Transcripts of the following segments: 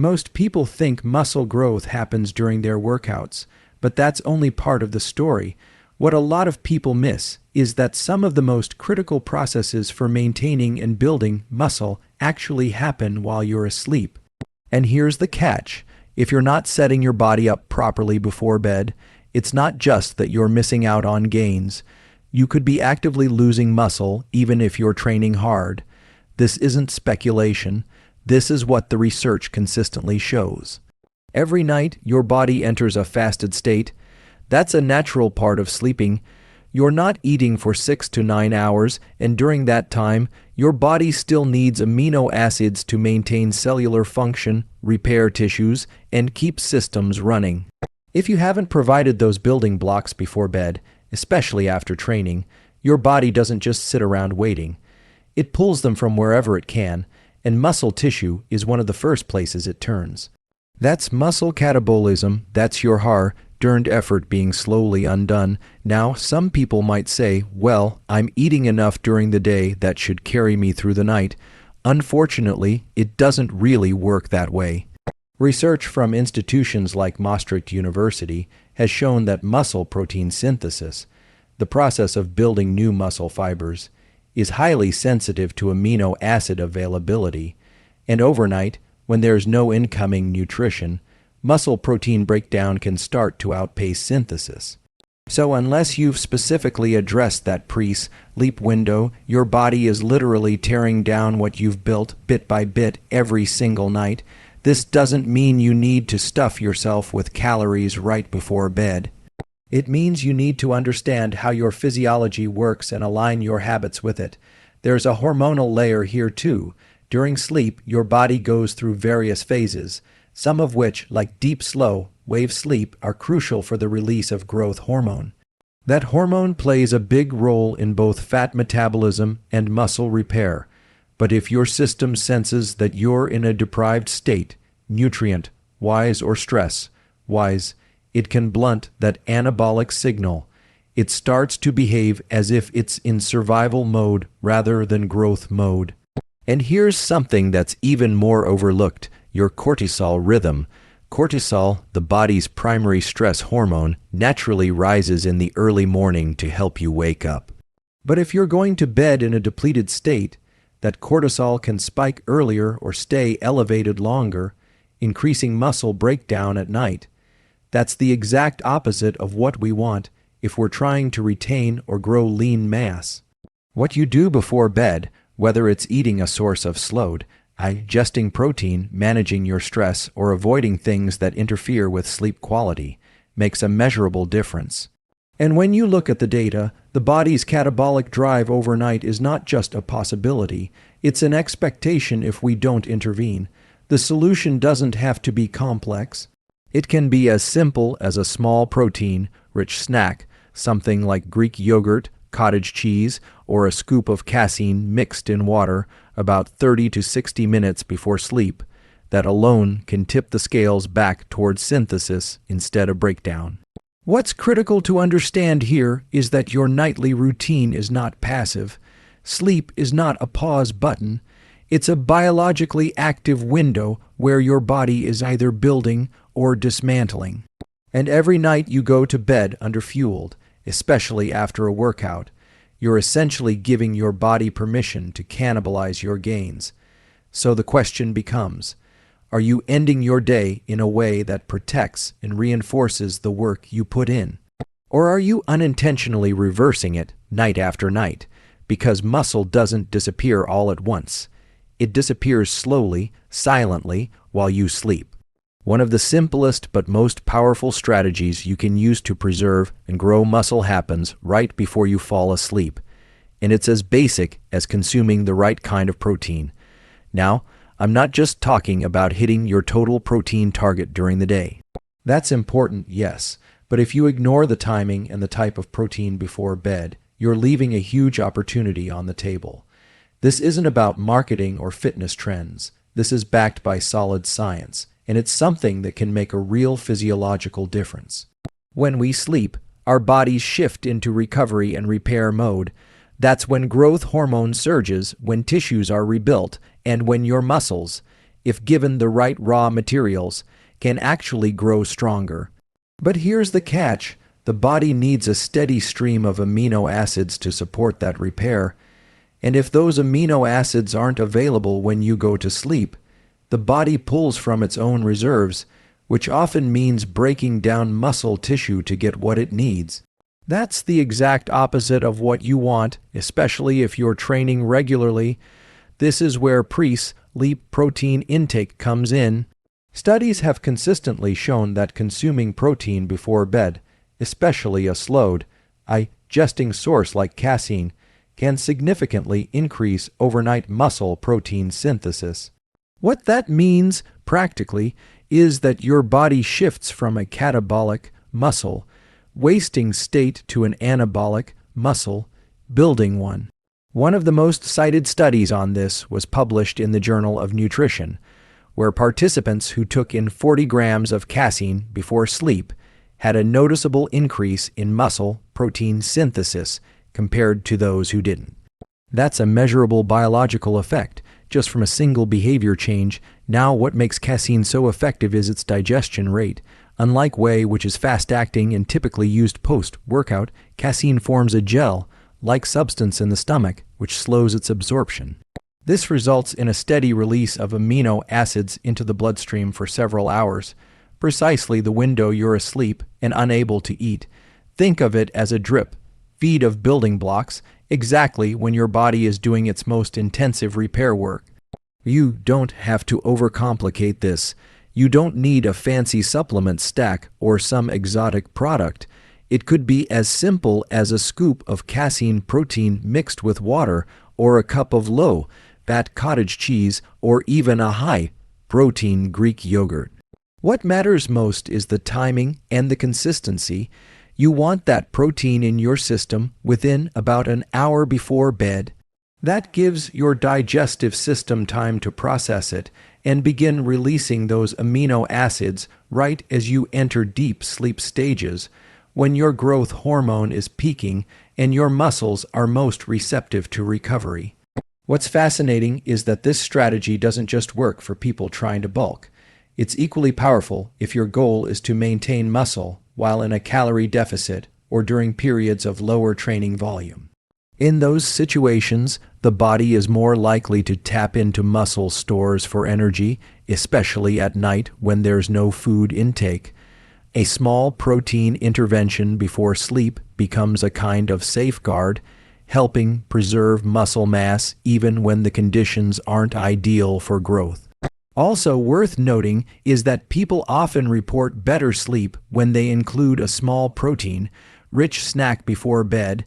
Most people think muscle growth happens during their workouts, but that's only part of the story. What a lot of people miss is that some of the most critical processes for maintaining and building muscle actually happen while you're asleep. And here's the catch. If you're not setting your body up properly before bed, it's not just that you're missing out on gains. You could be actively losing muscle even if you're training hard. This isn't speculation. This is what the research consistently shows. Every night, your body enters a fasted state. That's a natural part of sleeping. You're not eating for 6 to 9 hours, and during that time, your body still needs amino acids to maintain cellular function, repair tissues, and keep systems running. If you haven't provided those building blocks before bed, especially after training, your body doesn't just sit around waiting. It pulls them from wherever it can, and muscle tissue is one of the first places it turns. That's muscle catabolism, that's your hard-earned effort being slowly undone. Now, some people might say, well, I'm eating enough during the day that should carry me through the night. Unfortunately, it doesn't really work that way. Research from institutions like Maastricht University has shown that muscle protein synthesis, the process of building new muscle fibers, is highly sensitive to amino acid availability, and overnight, when there's no incoming nutrition, muscle protein breakdown can start to outpace synthesis. So unless you've specifically addressed that pre-sleep window, your body is literally tearing down what you've built bit by bit every single night. This doesn't mean you need to stuff yourself with calories right before bed. It means you need to understand how your physiology works and align your habits with it. There's a hormonal layer here too. During sleep, your body goes through various phases, some of which, like deep, slow, wave sleep, are crucial for the release of growth hormone. That hormone plays a big role in both fat metabolism and muscle repair. But if your system senses that you're in a deprived state, nutrient-wise or stress-wise, it can blunt that anabolic signal. It starts to behave as if it's in survival mode rather than growth mode. And here's something that's even more overlooked, your cortisol rhythm. Cortisol, the body's primary stress hormone, naturally rises in the early morning to help you wake up. But if you're going to bed in a depleted state, that cortisol can spike earlier or stay elevated longer, increasing muscle breakdown at night. That's the exact opposite of what we want if we're trying to retain or grow lean mass. What you do before bed, whether it's eating a source of slowed, digesting protein, managing your stress, or avoiding things that interfere with sleep quality, makes a measurable difference. And when you look at the data, the body's catabolic drive overnight is not just a possibility, it's an expectation if we don't intervene. The solution doesn't have to be complex. It can be as simple as a small protein-rich snack, something like Greek yogurt, cottage cheese, or a scoop of casein mixed in water about 30 to 60 minutes before sleep. That alone can tip the scales back towards synthesis instead of breakdown. What's critical to understand here is that your nightly routine is not passive. Sleep is not a pause button. It's a biologically active window where your body is either building or dismantling. And every night you go to bed underfueled, especially after a workout, you're essentially giving your body permission to cannibalize your gains. So the question becomes, are you ending your day in a way that protects and reinforces the work you put in? Or are you unintentionally reversing it night after night? Because muscle doesn't disappear all at once. It disappears slowly, silently, while you sleep. One of the simplest but most powerful strategies you can use to preserve and grow muscle happens right before you fall asleep. And it's as basic as consuming the right kind of protein. Now, I'm not just talking about hitting your total protein target during the day. That's important, yes, but if you ignore the timing and the type of protein before bed, you're leaving a huge opportunity on the table. This isn't about marketing or fitness trends. This is backed by solid science, and it's something that can make a real physiological difference. When we sleep, our bodies shift into recovery and repair mode. That's when growth hormone surges, when tissues are rebuilt, and when your muscles, if given the right raw materials, can actually grow stronger. But here's the catch. The body needs a steady stream of amino acids to support that repair. And if those amino acids aren't available when you go to sleep, the body pulls from its own reserves, which often means breaking down muscle tissue to get what it needs. That's the exact opposite of what you want, especially if you're training regularly. This is where pre-sleep protein intake comes in. Studies have consistently shown that consuming protein before bed, especially a slowed, digesting source like casein, can significantly increase overnight muscle protein synthesis. What that means, practically, is that your body shifts from a catabolic muscle wasting state to an anabolic muscle building one. One of the most cited studies on this was published in the Journal of Nutrition, where participants who took in 40 grams of casein before sleep had a noticeable increase in muscle protein synthesis compared to those who didn't. That's a measurable biological effect, just from a single behavior change. Now, what makes casein so effective is its digestion rate. Unlike whey, which is fast-acting and typically used post-workout, casein forms a gel-like substance in the stomach, which slows its absorption. This results in a steady release of amino acids into the bloodstream for several hours, precisely the window you're asleep and unable to eat. Think of it as a drip feed of building blocks, exactly when your body is doing its most intensive repair work. You don't have to overcomplicate this. You don't need a fancy supplement stack or some exotic product. It could be as simple as a scoop of casein protein mixed with water, or a cup of low-fat cottage cheese, or even a high-protein Greek yogurt. What matters most is the timing and the consistency. You want that protein in your system within about an hour before bed. That gives your digestive system time to process it and begin releasing those amino acids right as you enter deep sleep stages, when your growth hormone is peaking and your muscles are most receptive to recovery. What's fascinating is that this strategy doesn't just work for people trying to bulk. It's equally powerful if your goal is to maintain muscle while in a calorie deficit or during periods of lower training volume. In those situations, the body is more likely to tap into muscle stores for energy, especially at night when there's no food intake. A small protein intervention before sleep becomes a kind of safeguard, helping preserve muscle mass even when the conditions aren't ideal for growth. Also worth noting is that people often report better sleep when they include a small protein-rich snack before bed.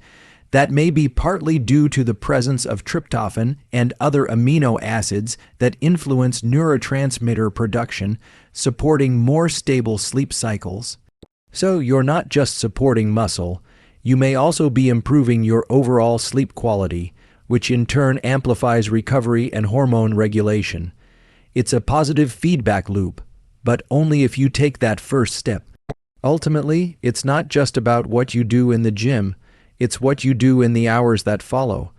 That may be partly due to the presence of tryptophan and other amino acids that influence neurotransmitter production, supporting more stable sleep cycles. So you're not just supporting muscle, you may also be improving your overall sleep quality, which in turn amplifies recovery and hormone regulation. It's a positive feedback loop, but only if you take that first step. Ultimately, it's not just about what you do in the gym, it's what you do in the hours that follow.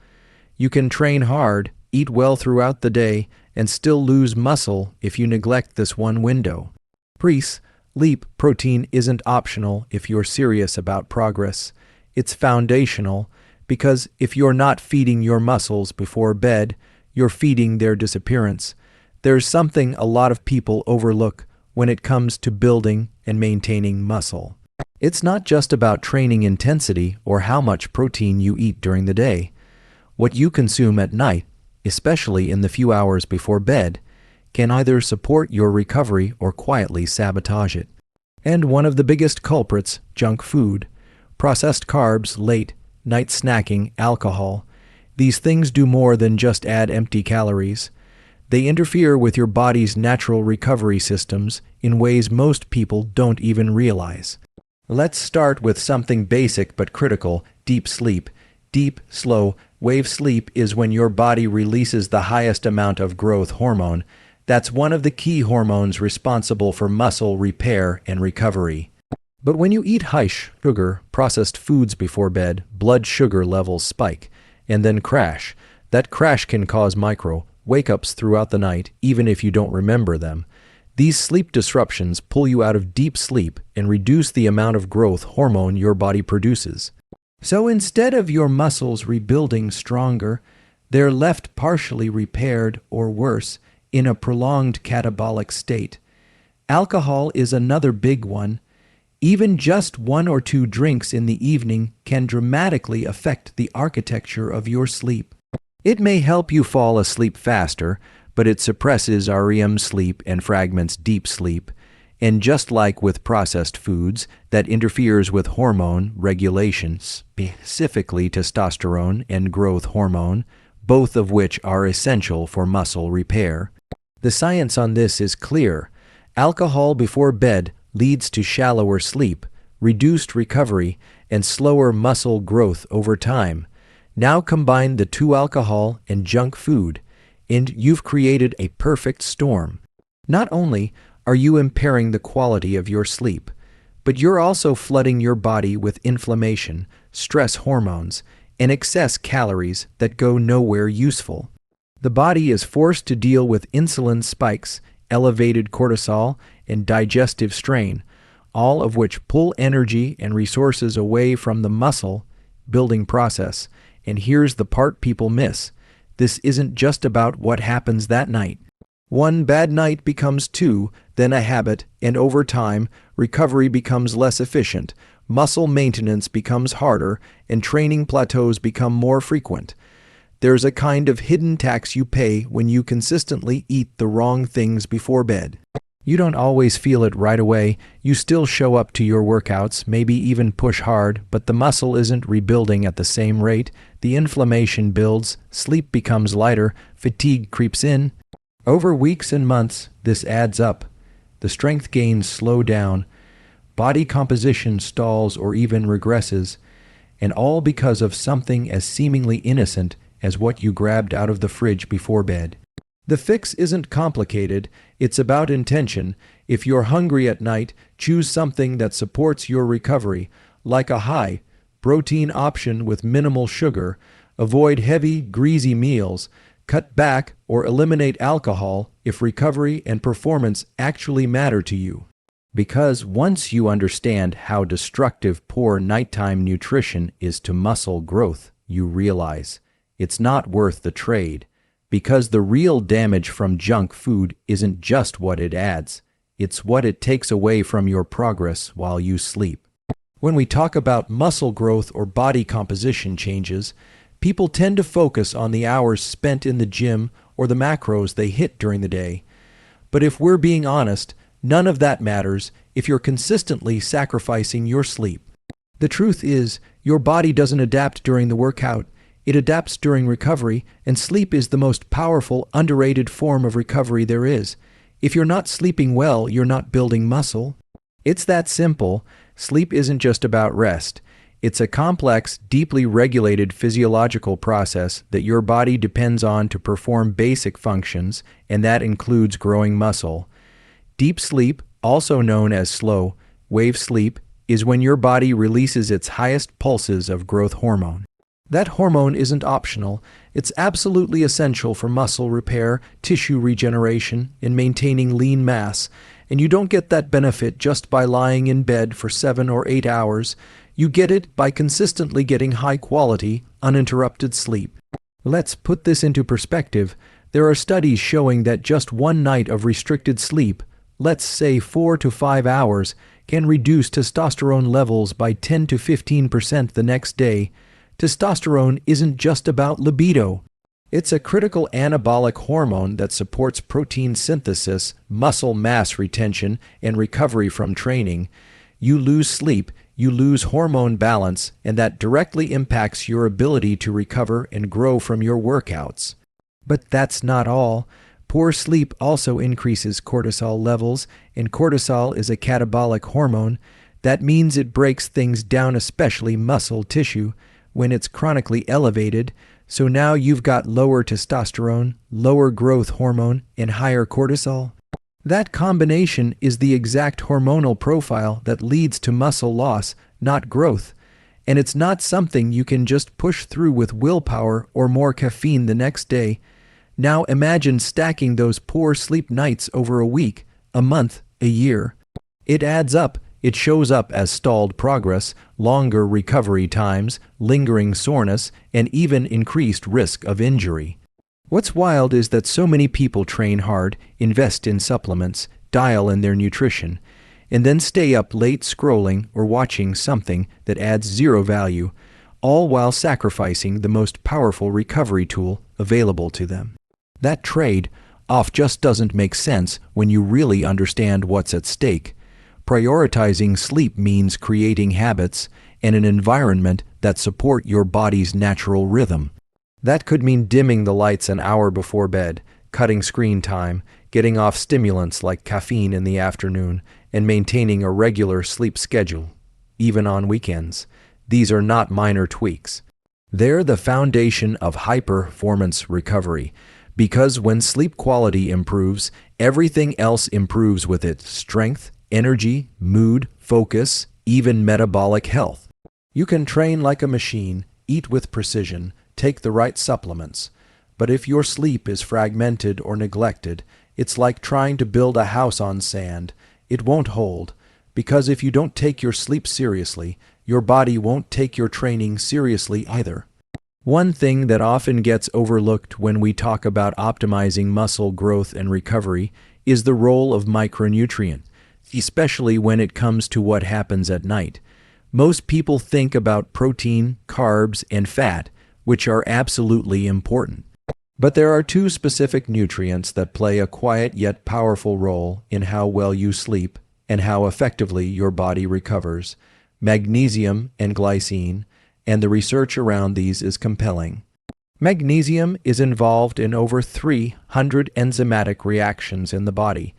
You can train hard, eat well throughout the day, and still lose muscle if you neglect this one window. Pre-sleep protein isn't optional if you're serious about progress. It's foundational, because if you're not feeding your muscles before bed, you're feeding their disappearance. There's something a lot of people overlook when it comes to building and maintaining muscle. It's not just about training intensity or how much protein you eat during the day. What you consume at night, especially in the few hours before bed, can either support your recovery or quietly sabotage it. And one of the biggest culprits, junk food, processed carbs, late night snacking, alcohol. These things do more than just add empty calories. They interfere with your body's natural recovery systems in ways most people don't even realize. Let's start with something basic but critical: deep sleep. Deep, slow, wave sleep is when your body releases the highest amount of growth hormone. That's one of the key hormones responsible for muscle repair and recovery. But when you eat high-sugar, processed foods before bed, blood sugar levels spike and then crash. That crash can cause micro wake-ups throughout the night, even if you don't remember them. These sleep disruptions pull you out of deep sleep and reduce the amount of growth hormone your body produces. So instead of your muscles rebuilding stronger, they're left partially repaired or worse in a prolonged catabolic state. Alcohol is another big one. Even just 1 or 2 drinks in the evening can dramatically affect the architecture of your sleep. It may help you fall asleep faster, but it suppresses REM sleep and fragments deep sleep. And just like with processed foods, that interferes with hormone regulation, specifically testosterone and growth hormone, both of which are essential for muscle repair. The science on this is clear. Alcohol before bed leads to shallower sleep, reduced recovery, and slower muscle growth over time. Now combine the 2 alcohol and junk food, and you've created a perfect storm. Not only are you impairing the quality of your sleep, but you're also flooding your body with inflammation, stress hormones, and excess calories that go nowhere useful. The body is forced to deal with insulin spikes, elevated cortisol, and digestive strain, all of which pull energy and resources away from the muscle building process. And here's the part people miss. This isn't just about what happens that night. 1 bad night becomes 2, then a habit, and over time, recovery becomes less efficient, muscle maintenance becomes harder, and training plateaus become more frequent. There's a kind of hidden tax you pay when you consistently eat the wrong things before bed. You don't always feel it right away. You still show up to your workouts, maybe even push hard, but the muscle isn't rebuilding at the same rate. The inflammation builds, sleep becomes lighter, fatigue creeps in. Over weeks and months, this adds up. The strength gains slow down, body composition stalls or even regresses, and all because of something as seemingly innocent as what you grabbed out of the fridge before bed. The fix isn't complicated, it's about intention. If you're hungry at night, choose something that supports your recovery, like a high protein option with minimal sugar. Avoid heavy, greasy meals. Cut back or eliminate alcohol if recovery and performance actually matter to you. Because once you understand how destructive poor nighttime nutrition is to muscle growth, you realize it's not worth the trade. Because the real damage from junk food isn't just what it adds, it's what it takes away from your progress while you sleep. When we talk about muscle growth or body composition changes, people tend to focus on the hours spent in the gym or the macros they hit during the day. But if we're being honest, none of that matters if you're consistently sacrificing your sleep. The truth is, your body doesn't adapt during the workout. It adapts during recovery, and sleep is the most powerful, underrated form of recovery there is. If you're not sleeping well, you're not building muscle. It's that simple. Sleep isn't just about rest. It's a complex, deeply regulated physiological process that your body depends on to perform basic functions, and that includes growing muscle. Deep sleep, also known as slow wave sleep, is when your body releases its highest pulses of growth hormone. That hormone isn't optional. It's absolutely essential for muscle repair, tissue regeneration, and maintaining lean mass. And you don't get that benefit just by lying in bed for 7 or 8 hours. You get it by consistently getting high-quality, uninterrupted sleep. Let's put this into perspective. There are studies showing that just 1 night of restricted sleep, let's say 4 to 5 hours, can reduce testosterone levels by 10 to 15% the next day. Testosterone isn't just about libido. It's a critical anabolic hormone that supports protein synthesis, muscle mass retention, and recovery from training. You lose sleep, you lose hormone balance, and that directly impacts your ability to recover and grow from your workouts. But that's not all. Poor sleep also increases cortisol levels, and cortisol is a catabolic hormone. That means it breaks things down, especially muscle tissue, when it's chronically elevated. So now you've got lower testosterone, lower growth hormone, and higher cortisol. That combination is the exact hormonal profile that leads to muscle loss, not growth. And it's not something you can just push through with willpower or more caffeine the next day. Now imagine stacking those poor sleep nights over a week, a month, a year. It adds up. It shows up as stalled progress, longer recovery times, lingering soreness, and even increased risk of injury. What's wild is that so many people train hard, invest in supplements, dial in their nutrition, and then stay up late scrolling or watching something that adds zero value, all while sacrificing the most powerful recovery tool available to them. That trade-off just doesn't make sense when you really understand what's at stake. Prioritizing sleep means creating habits and an environment that support your body's natural rhythm. That could mean dimming the lights an hour before bed, cutting screen time, getting off stimulants like caffeine in the afternoon, and maintaining a regular sleep schedule, even on weekends. These are not minor tweaks. They're the foundation of high-performance recovery, because when sleep quality improves, everything else improves with it: strength, energy, mood, focus, even metabolic health. You can train like a machine, eat with precision, take the right supplements, but if your sleep is fragmented or neglected, it's like trying to build a house on sand. It won't hold, because if you don't take your sleep seriously, your body won't take your training seriously either. One thing that often gets overlooked when we talk about optimizing muscle growth and recovery is the role of micronutrient, especially when it comes to what happens at night. Most people think about protein, carbs, and fat, which are absolutely important. But there are two specific nutrients that play a quiet yet powerful role in how well you sleep and how effectively your body recovers: magnesium and glycine, and the research around these is compelling. Magnesium is involved in over 300 enzymatic reactions in the body.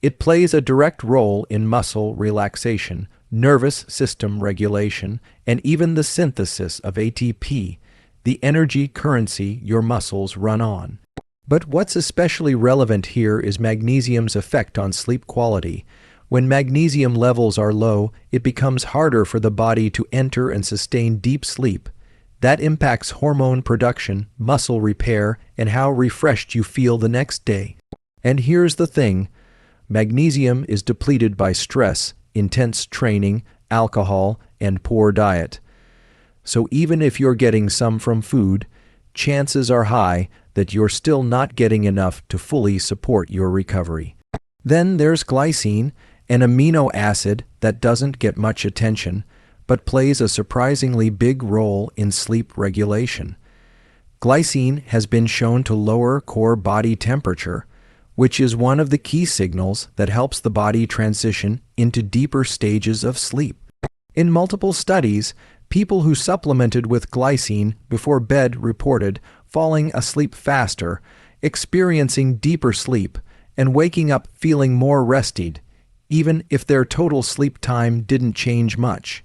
It plays a direct role in muscle relaxation, nervous system regulation, and even the synthesis of ATP, the energy currency your muscles run on. But what's especially relevant here is magnesium's effect on sleep quality. When magnesium levels are low, it becomes harder for the body to enter and sustain deep sleep. That impacts hormone production, muscle repair, and how refreshed you feel the next day. And here's the thing: magnesium is depleted by stress, intense training, alcohol, and poor diet. So even if you're getting some from food, chances are high that you're still not getting enough to fully support your recovery. Then there's glycine, an amino acid that doesn't get much attention, but plays a surprisingly big role in sleep regulation. Glycine has been shown to lower core body temperature, which is one of the key signals that helps the body transition into deeper stages of sleep. In multiple studies, people who supplemented with glycine before bed reported falling asleep faster, experiencing deeper sleep, and waking up feeling more rested, even if their total sleep time didn't change much.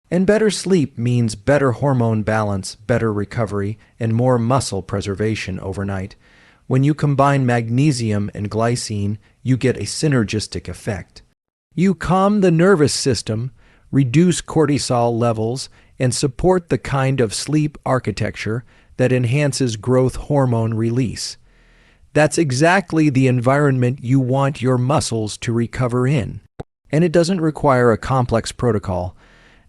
And better sleep means better hormone balance, better recovery, and more muscle preservation overnight. When you combine magnesium and glycine, you get a synergistic effect. You calm the nervous system, reduce cortisol levels, and support the kind of sleep architecture that enhances growth hormone release. That's exactly the environment you want your muscles to recover in. And it doesn't require a complex protocol.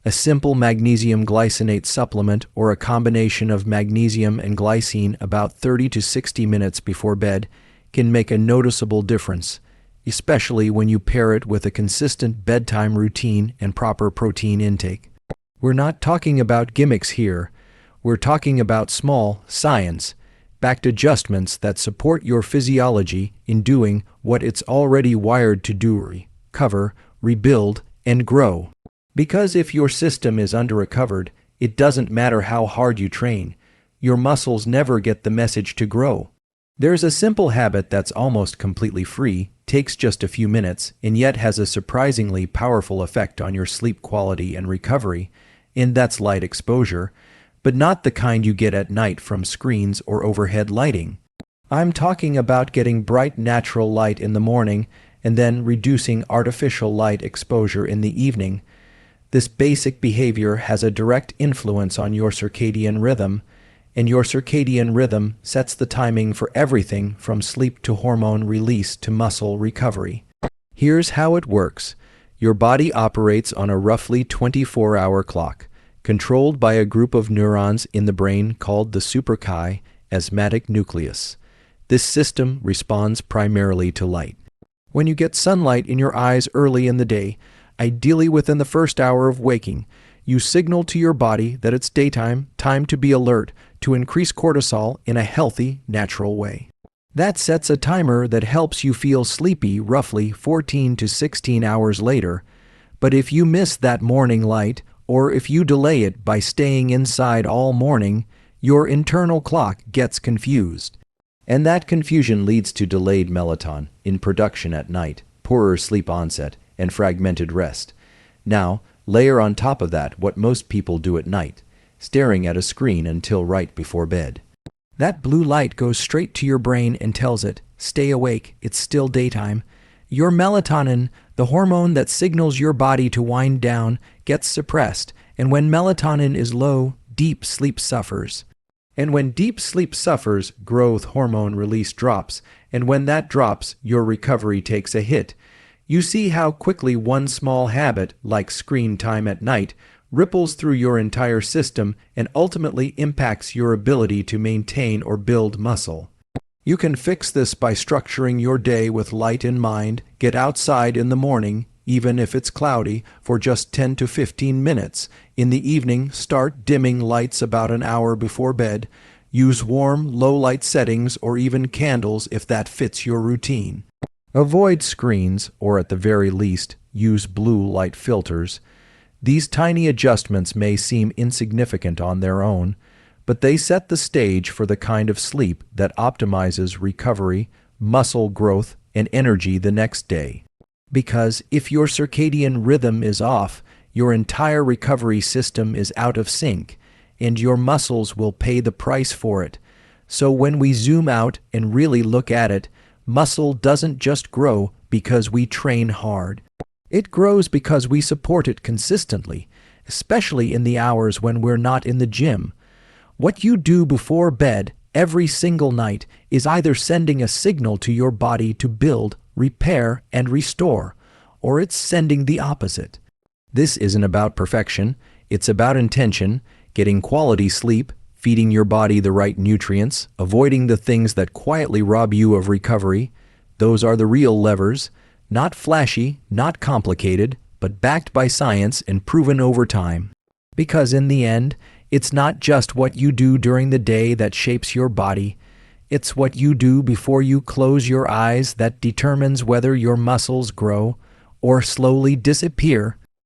A simple magnesium glycinate supplement or a combination of magnesium and glycine about 30 to 60 minutes before bed can make a noticeable difference, especially when you pair it with a consistent bedtime routine and proper protein intake. We're not talking about gimmicks here. We're talking about small, science-backed adjustments that support your physiology in doing what it's already wired to do: recover, rebuild, and grow. Because if your system is under-recovered, it doesn't matter how hard you train. Your muscles never get the message to grow. There's a simple habit that's almost completely free, takes just a few minutes, and yet has a surprisingly powerful effect on your sleep quality and recovery, and that's light exposure, but not the kind you get at night from screens or overhead lighting. I'm talking about getting bright natural light in the morning and then reducing artificial light exposure in the evening. This basic behavior has a direct influence on your circadian rhythm, and your circadian rhythm sets the timing for everything from sleep to hormone release to muscle recovery. Here's how it works. Your body operates on a roughly 24-hour clock, controlled by a group of neurons in the brain called the suprachiasmatic nucleus. This system responds primarily to light. When you get sunlight in your eyes early in the day, ideally within the first hour of waking, you signal to your body that it's daytime, time to be alert, to increase cortisol in a healthy, natural way. That sets a timer that helps you feel sleepy roughly 14 to 16 hours later. But if you miss that morning light, or if you delay it by staying inside all morning, your internal clock gets confused. And that confusion leads to delayed melatonin in production at night, poorer sleep onset, and fragmented rest. Now, layer on top of that what most people do at night, staring at a screen until right before bed. That blue light goes straight to your brain and tells it, stay awake, it's still daytime. Your melatonin, the hormone that signals your body to wind down, gets suppressed, and when melatonin is low, deep sleep suffers. And when deep sleep suffers, growth hormone release drops, and when that drops, your recovery takes a hit. You see how quickly one small habit, like screen time at night, ripples through your entire system and ultimately impacts your ability to maintain or build muscle. You can fix this by structuring your day with light in mind. Get outside in the morning, even if it's cloudy, for just 10 to 15 minutes. In the evening, start dimming lights about an hour before bed. Use warm, low-light settings or even candles if that fits your routine. Avoid screens, or at the very least, use blue light filters. These tiny adjustments may seem insignificant on their own, but they set the stage for the kind of sleep that optimizes recovery, muscle growth, and energy the next day. Because if your circadian rhythm is off, your entire recovery system is out of sync, and your muscles will pay the price for it. So when we zoom out and really look at it, muscle doesn't just grow because we train hard. It grows because we support it consistently, especially in the hours when we're not in the gym. What you do before bed every single night is either sending a signal to your body to build, repair, and restore, or it's sending the opposite. This isn't about perfection, it's about intention, getting quality sleep, feeding your body the right nutrients, avoiding the things that quietly rob you of recovery. Those are the real levers, not flashy, not complicated, but backed by science and proven over time. Because in the end, it's not just what you do during the day that shapes your body, it's what you do before you close your eyes that determines whether your muscles grow or slowly disappear